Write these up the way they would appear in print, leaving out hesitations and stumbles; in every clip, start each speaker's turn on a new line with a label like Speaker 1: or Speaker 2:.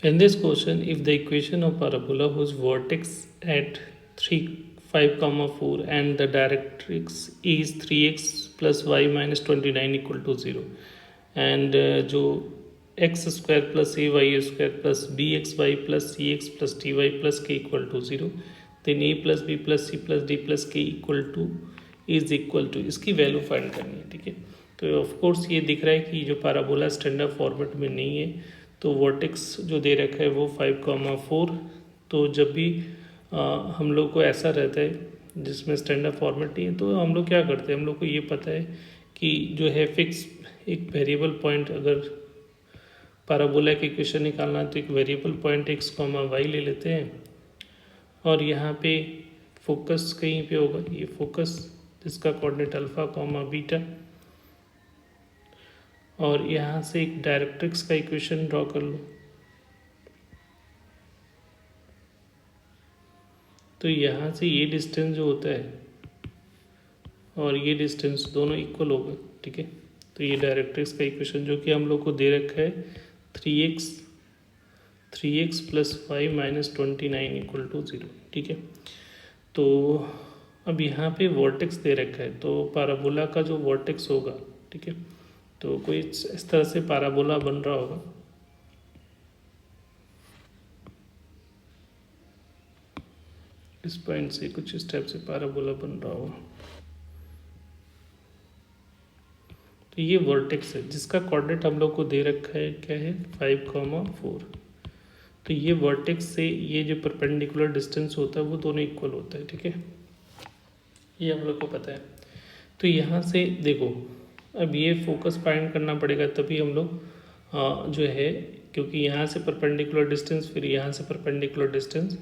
Speaker 1: In this question, if the equation of parabola whose vertex at 3, 5, 4 and the directrix is 3x plus y minus 29 equal to 0 and जो x square plus a y square plus b x y plus c x plus t y plus k equal to 0 then a plus b plus c plus d plus k is equal to इसकी value find करनी है। ठीक है, तो of course ये दिख रहा है कि जो पैराबोला स्टैंडर्ड फॉर्मेट में नहीं है, तो वर्टेक्स जो दे रखा है वो 5,4। तो जब भी हम लोग को ऐसा रहता है जिसमें स्टैंडर्ड फॉर्मेट नहीं है, तो हम लोग क्या करते हैं, हम लोग को ये पता है कि जो है फिक्स एक वेरिएबल पॉइंट, अगर पैराबोला की इक्वेशन निकालना है तो एक variable point x comma y ले लेते हैं और यहाँ पे फोकस कहीं पे होगा, ये फोकस जिसका कोऑर्डिनेट अल्फा कॉमा बीटा, और यहाँ से एक डायरेक्ट्रिक्स का इक्वेशन ड्रॉ कर लो। तो यहाँ से ये डिस्टेंस जो होता है और ये डिस्टेंस दोनों इक्वल होगा। ठीक है, तो ये डायरेक्ट्रिक्स का इक्वेशन जो कि हम लोग को दे रखा है 3x plus y minus 29 equal to 0। ठीक है, तो अब यहाँ पे वर्टेक्स दे रखा है, तो पैराबोला का जो वर्टेक्स होगा, ठीक है, तो कोई इस तरह से पैराबोला बन रहा होगा। इस पॉइंट से कुछ इस टाइप से पैराबोला बन रहा होगा। तो ये वर्टेक्स है जिसका कोऑर्डिनेट हम लोग को दे रखा है, क्या है 5,4। तो ये वर्टेक्स से ये जो परपेंडिकुलर डिस्टेंस होता है वो दोनों इक्वल होता है। ठीक है, ये हम लोग को पता है। तो यहाँ से देखो, अब ये फोकस फाइंड करना पड़ेगा, तभी हम लोग जो है, क्योंकि यहाँ से परपेंडिकुलर डिस्टेंस फिर यहाँ से परपेंडिकुलर डिस्टेंस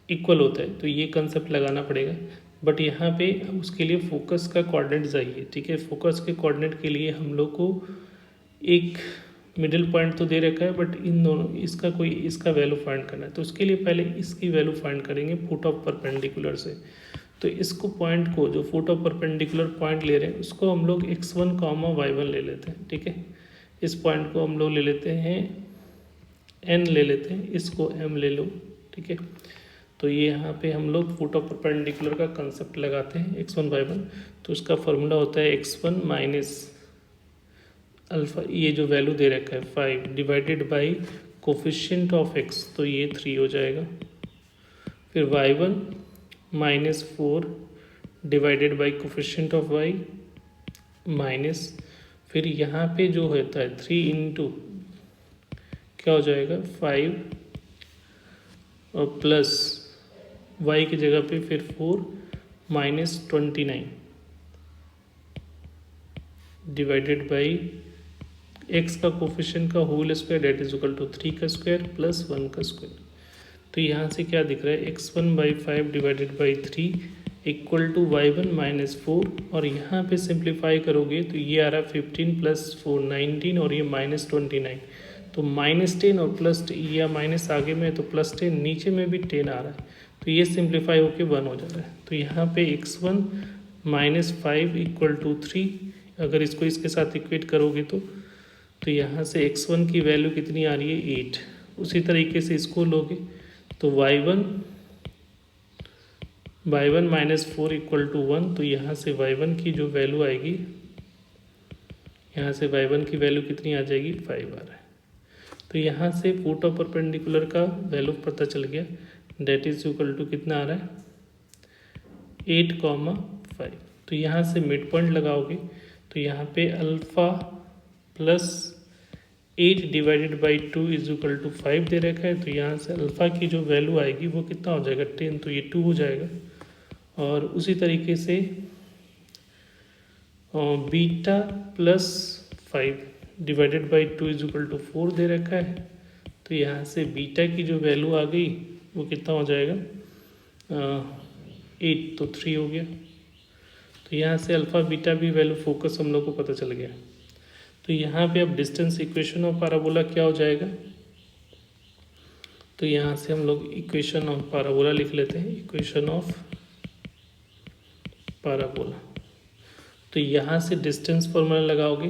Speaker 1: इक्वल होता है, तो ये कंसेप्ट लगाना पड़ेगा। बट यहाँ पे उसके लिए फोकस का कोऑर्डिनेट चाहिए। ठीक है, फोकस के कोऑर्डिनेट के लिए हम लोग को एक मिडिल पॉइंट तो दे रखा है, बट इन दोनों इसका वैल्यू फाइंड करना है। तो उसके लिए पहले इसकी वैल्यू फाइंड करेंगे फुट ऑफ परपेंडिकुलर से। तो इसको पॉइंट को, जो फुट ऑफ परपेंडिकुलर पॉइंट ले रहे हैं, उसको हम लोग x1 कॉमा y1 ले लेते हैं। ठीक है, इस पॉइंट को हम लोग ले लेते हैं n ले लेते हैं, इसको m ले लो। ठीक है, तो ये यहाँ पे हम लोग फुट ऑफ परपेंडिकुलर का कंसेप्ट लगाते हैं x1 y1। तो उसका फॉर्मूला होता है x1 माइनस अल्फा, ये जो वैल्यू दे रखा है 5 divided by coefficient of x, तो ये 3 हो जाएगा। फिर y1 minus 4 divided by coefficient of y minus, फिर यहाँ पे जो होता है 3 इंटू क्या हो जाएगा 5 और प्लस y की जगह पे फिर 4 माइनस 29 डिवाइडेड बाई x का कोफिशिएंट का whole square that is equal to 3 का स्क्वायर प्लस 1 का स्क्वायर। तो यहाँ से क्या दिख रहा है x1 by 5 divided by 3 equal to y1 minus 4, और यहाँ पे सिंप्लीफाई करोगे तो ये आ रहा है 15 प्लस 4 19 और ये माइनस 29। तो माइनस 10 और प्लस या माइनस आगे में तो प्लस 10, नीचे में भी 10 आ रहा है, तो ये सिंप्लीफाई होके 1 हो जा रहा है। तो यहाँ पे x1 माइनस 5 इक्वल टू 3, अगर इसको इसके साथ इक्वेट करोगे तो यहाँ से x1 की वैल्यू कितनी आ रही है 8। उसी तरीके से इसको लोगे तो y1 माइनस 4 इक्वल टू 1, तो यहाँ से y1 की जो वैल्यू आएगी, यहाँ से y1 की वैल्यू कितनी आ जाएगी 5 आ रहा है। तो यहाँ से फुट ऑफ परपेंडिकुलर का वैल्यू पता चल गया, डेट इज इक्वल टू कितना आ रहा है 8,5। तो यहाँ से मिड पॉइंट लगाओगे तो यहाँ पे alpha plus 8 divided by 2 is equal to 5 दे रखा है। तो यहाँ से अल्फ़ा की जो वैल्यू आएगी वो कितना हो जाएगा 10, तो ये 2 हो जाएगा। और उसी तरीके से beta plus 5 divided by 2 is equal to 4 दे रखा है। तो यहाँ से बीटा की जो वैल्यू आ गई वो कितना हो जाएगा 8, तो 3 हो गया। तो यहाँ से अल्फ़ा बीटा भी वैल्यू फोकस हम लोग को पता चल गया। तो यहाँ पे अब डिस्टेंस इक्वेशन ऑफ पैराबोला क्या हो जाएगा, तो यहाँ से हम लोग इक्वेशन ऑफ पैराबोला लिख लेते हैं, इक्वेशन ऑफ पैराबोला। तो यहाँ से डिस्टेंस फॉर्मूला लगाओगे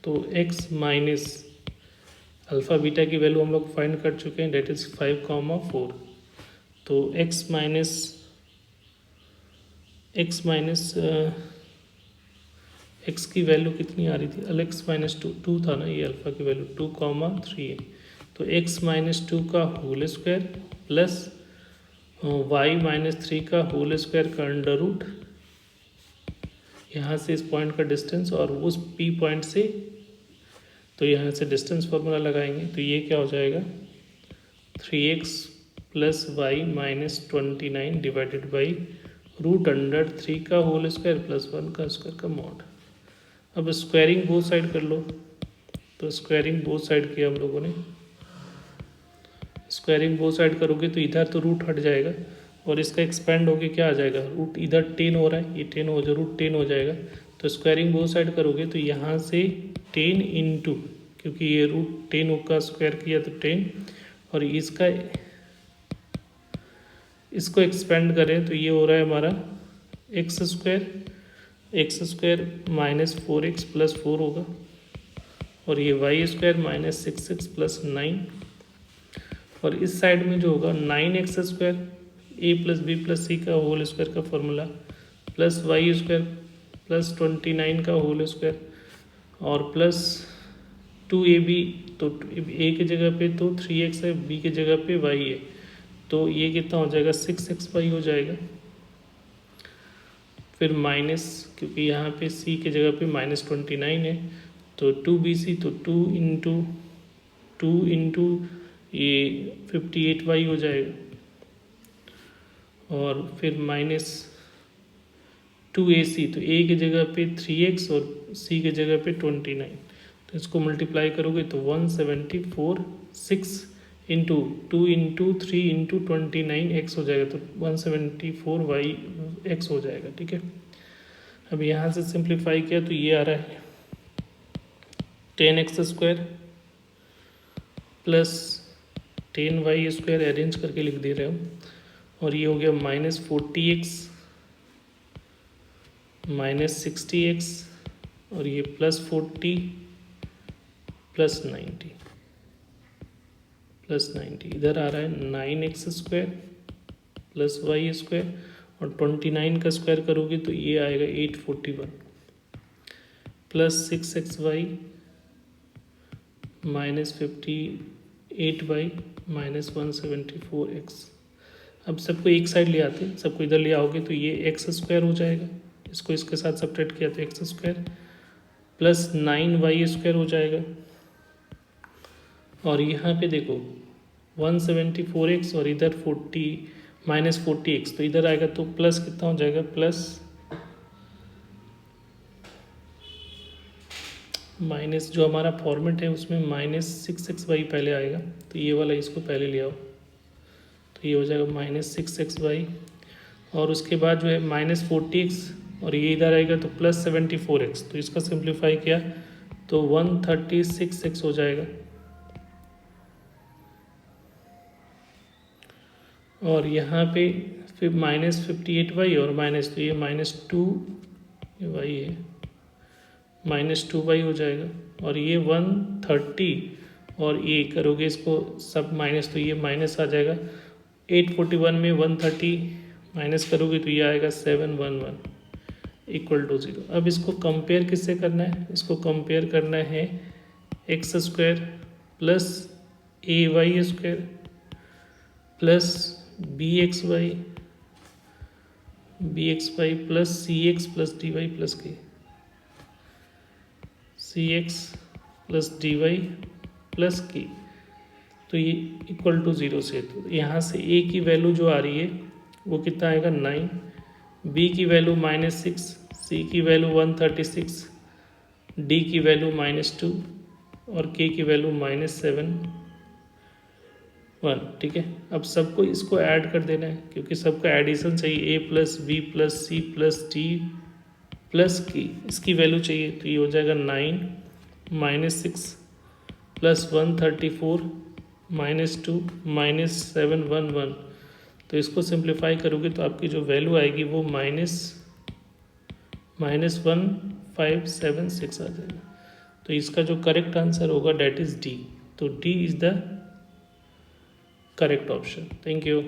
Speaker 1: तो x माइनस अल्फ़ा बीटा की वैल्यू हम लोग फाइंड कर चुके हैं, डेट इज़ 5,4। तो x माइनस x की वैल्यू कितनी आ रही थी, x माइनस टू था ना, ये अल्फ़ा की वैल्यू 2,3 है। तो x माइनस 2 का whole square plus y minus 3 का होल स्क्वायर का अंडर रूट, यहाँ से इस पॉइंट का डिस्टेंस और उस P पॉइंट से, तो यहाँ से डिस्टेंस फार्मूला लगाएंगे। तो ये क्या हो जाएगा, 3x plus y minus 29 divided by root under 3 का होल स्क्वायर प्लस 1 का स्क्वायर का मॉड। अब स्क्वायरिंग बोथ साइड कर लो। तो स्क्वायरिंग बोथ साइड किया हम लोगों ने। स्क्वायरिंग बोथ साइड करोगे तो इधर तो रूट हट जाएगा और इसका एक्सपेंड होके क्या आ जाएगा, रूट इधर 10 हो रहा है, ये 10 हो जाए, रूट 10 हो जाएगा। तो स्क्वायरिंग बोथ साइड करोगे तो यहाँ से 10 इंटू, क्योंकि ये रूट 10 का स्क्वायर किया तो 10, और इसको एक्सपेंड करें तो ये हो रहा है हमारा x square minus 4x plus 4 होगा, और ये Y square minus 6x plus 9, और इस साइड में जो होगा 9x square a plus b plus c का होल स्क्वायर का formula plus y square plus 29 का होल स्क्वायर और प्लस 2ab। तो a की जगह पे तो 3x है, b की जगह पे y है, तो ये कितना हो जाएगा 6xy हो जाएगा। फिर माइनस, क्योंकि यहाँ पे c की जगह पे माइनस 29 है, तो 2bc, तो 2 इंटू ये 58y हो जाएगा, और फिर माइनस 2ac, तो a की जगह पे 3x और c की जगह पे 29, तो इसको मल्टीप्लाई करोगे तो 174 6 इंटू 2 इंटू 3 इंटू 29x हो जाएगा, तो 174y x हो जाएगा। ठीक है, अब यहाँ से सिंप्लीफाई किया तो ये आ रहा है 10x square plus 10y square, arrange करके लिख दे रहे हो, और ये हो गया माइनस 40x माइनस 60x, और ये प्लस 40 प्लस 90 इधर आ रहा है 9x square plus y square, और 29 का स्क्वायर करोगे तो ये आएगा 841 plus 6xy minus 58y minus 174x। अब सबको एक साइड ले आते हैं, सबको इधर ले आओगे तो ये एक्स स्क्वायर हो जाएगा, इसको इसके साथ सब्ट्रैक्ट किया तो x square plus 9y square हो जाएगा, और यहाँ पे देखो 174x और इधर 40 - 40x, तो इधर आएगा तो प्लस कितना हो जाएगा, प्लस माइनस जो हमारा फॉर्मेट है उसमें माइनस 6xy पहले आएगा, तो ये वाला इसको पहले ले आओ, तो ये हो जाएगा माइनस 6xy, और उसके बाद जो है माइनस 40x, और ये इधर आएगा तो प्लस 74x, तो इसका सिंप्लीफाई किया तो 136x हो जाएगा, और यहाँ पे फिर माइनस 58y और माइनस, तो ये माइनस 2y है, माइनस 2y हो जाएगा, और ये 130, और ये करोगे इसको सब माइनस, तो ये माइनस आ जाएगा 841 में 130 माइनस करोगे तो ये आएगा 711 इक्वल टू 0। अब इसको कंपेयर किससे करना है, इसको कंपेयर करना है x square plus a y square plus b x y plus c x plus d y plus k, c x plus d y plus k, तो ये इक्वल टू 0 से, तो यहाँ से ए की वैल्यू जो आ रही है वो कितना आएगा 9, बी की वैल्यू -6, सी की वैल्यू 136, डी की वैल्यू -2 और के की वैल्यू -7 1। ठीक है, अब सबको इसको ऐड कर देना है, क्योंकि सबका एडिशन चाहिए, a plus b plus c plus d plus की, इसकी वैल्यू चाहिए, तो ये हो जाएगा 9 - 6 प्लस 134 -2 -711, तो इसको सिंप्लीफाई करोगे तो आपकी जो वैल्यू आएगी वो -1576 आ जाएगा। तो इसका जो करेक्ट आंसर होगा डेट इज़ डी। तो D is the correct option. Thank you.